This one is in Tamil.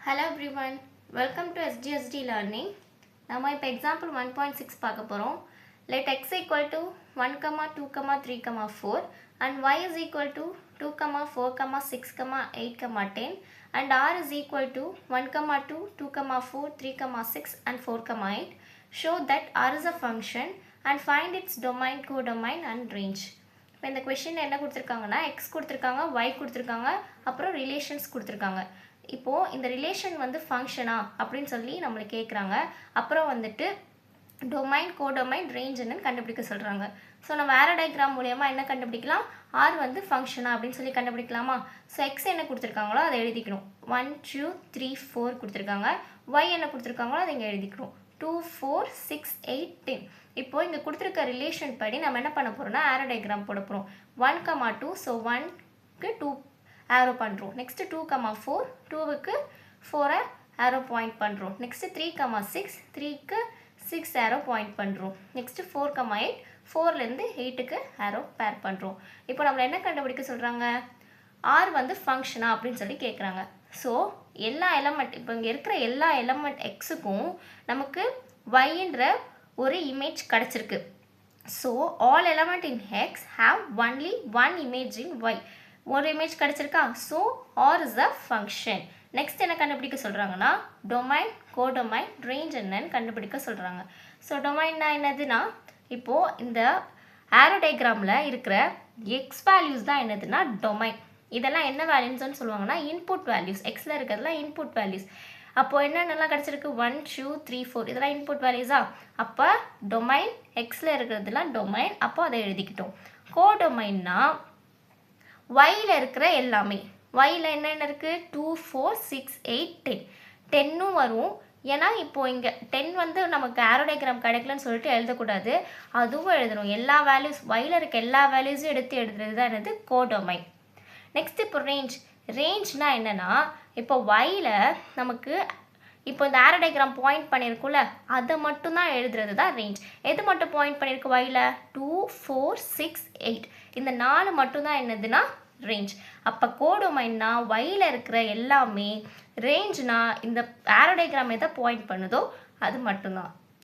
Hello everyone, welcome to SGSD Learning. நம்ம இப்போ example 1.6 பார்க்க போகிறோம். Let x equal to 1, 2, 3, 4 and y is equal to 2, 4, 6, 8, 10 and r is equal to 1, 2, 2, 4, 3, 6 and 4, 8. Show that r is a function and find its domain, codomain and range. இப்போ இந்த கொஷின் என்ன கொடுத்துருக்காங்கன்னா x கொடுத்துருக்காங்க, y கொடுத்துருக்காங்க, அப்புறம் ரிலேஷன்ஸ் கொடுத்துருக்காங்க. இப்போது இந்த ரிலேஷன் வந்து ஃபங்க்ஷனா அப்படின்னு சொல்லி நம்மளை கேட்குறாங்க. அப்புறம் வந்துட்டு டொமைன், கோடொமைன், ரேஞ்ச் என்னன்னு கண்டுபிடிக்க சொல்கிறாங்க. ஸோ நம்ம ஆரோ டயக்ராம் மூலியமாக என்ன கண்டுபிடிக்கலாம்? ஆர் வந்து ஃபங்க்ஷனா அப்படின்னு சொல்லி கண்டுபிடிக்கலாமா? ஸோ எக்ஸ் என்ன கொடுத்துருக்காங்களோ அதை எழுதிக்கணும். 1, 2, 3, 4 கொடுத்துருக்காங்க. ஒய் என்ன கொடுத்துருக்காங்களோ அதை இங்கே எழுதிக்கணும். 2, 4, 6, 8, 10. இப்போது இங்கே கொடுத்துருக்க ரிலேஷன் படி நம்ம என்ன பண்ண போகிறோம்னா ஆரோ டயக்ராம் போட போகிறோம். 1, 2. ஸோ 1க்கு 2 ஆரோ பண்ணுறோம். நெக்ஸ்ட்டு 2, 4, 2க்கு 4 ஆரோ பாயிண்ட் பண்ணுறோம். நெக்ஸ்ட்டு 3, 6, 3க்கு 6 ஆரோ பாயிண்ட் பண்ணுறோம். நெக்ஸ்ட்டு 4, 8, 4லேருந்து 8க்கு ஆரோ பேர் பண்ணுறோம். இப்போ நம்மளை என்ன கண்டுபிடிக்க சொல்கிறாங்க? ஆர் வந்து ஃபங்க்ஷனா அப்படின்னு சொல்லி கேட்குறாங்க. ஸோ எல்லா எலமெண்ட், இப்போ இங்கே இருக்கிற எல்லா எலமெண்ட் எக்ஸுக்கும் நமக்கு ஒய்ன்ற ஒரு இமேஜ் கிடச்சிருக்கு. So all element in x have only one image in y. ஒரு இமேஜ் கிடச்சிருக்கா? So R is a function. Next என்ன கண்டுபிடிக்க சொல்கிறாங்கன்னா டொமைன், கோடொமைன், ரேஞ்ச் என்னன்னு கண்டுபிடிக்க சொல்கிறாங்க. ஸோ டொமைன்னா என்னதுன்னா இப்போது இந்த ஆரோ டயக்ராமில் இருக்கிற எக்ஸ் வேல்யூஸ் தான் என்னதுன்னா டொமைன். இதெல்லாம் என்ன வேல்யூஸ்ன்னு சொல்லுவாங்கன்னா இன்புட் வேல்யூஸ். எக்ஸில் இருக்கிறதுலாம் இன்புட் வேல்யூஸ். அப்போது என்னென்னலாம் கிடச்சிருக்கு? 1, 2, 3, 4 இதெல்லாம் இன்புட் வேல்யூஸா? அப்போ டொமைன், எக்ஸில் இருக்கிறதுலாம் டொமைன். அப்போ அதை எழுதிக்கிட்டோம். கோடொமைன்னா ஒயில் இருக்கிற எல்லாமே. ஒயில் என்னென்ன இருக்குது? 2, 4, 6, 8, 10. 10ம் வரும். ஏன்னா இப்போது இங்கே 10 வந்து நமக்கு ஆரோ டயக்ராம் கிடைக்கலன்னு சொல்லிட்டு எழுதக்கூடாது, அதுவும் எழுதணும். எல்லா வேல்யூஸ், ஒயில் இருக்க எல்லா வேல்யூஸும் எடுத்து எழுதுறது தான் என்னது? கோடொமைன். நெக்ஸ்ட் இப்போ ரேஞ்ச். ரேஞ்ச்னா என்னென்னா இப்போ ஒயில் நமக்கு இப்போ இந்த ஆரோ டயக்ராம் பாயிண்ட் பண்ணியிருக்கும்ல, அதை மட்டும்தான் எழுதுறது தான் ரேஞ்ச். எது மட்டும் பாயிண்ட் பண்ணியிருக்கு ஒயில்? 2, 4, 6, 8 இந்த 4 மட்டும்தான் என்னதுன்னா ரேஞ்ச். அப்போ கோடொமைன்னா ஒயில் இருக்கிற எல்லாமே, ரேஞ்ச்னா இந்த ஆரோ டயக்ராம் எதை பாயிண்ட் பண்ணுதோ அது மட்டும்தான்.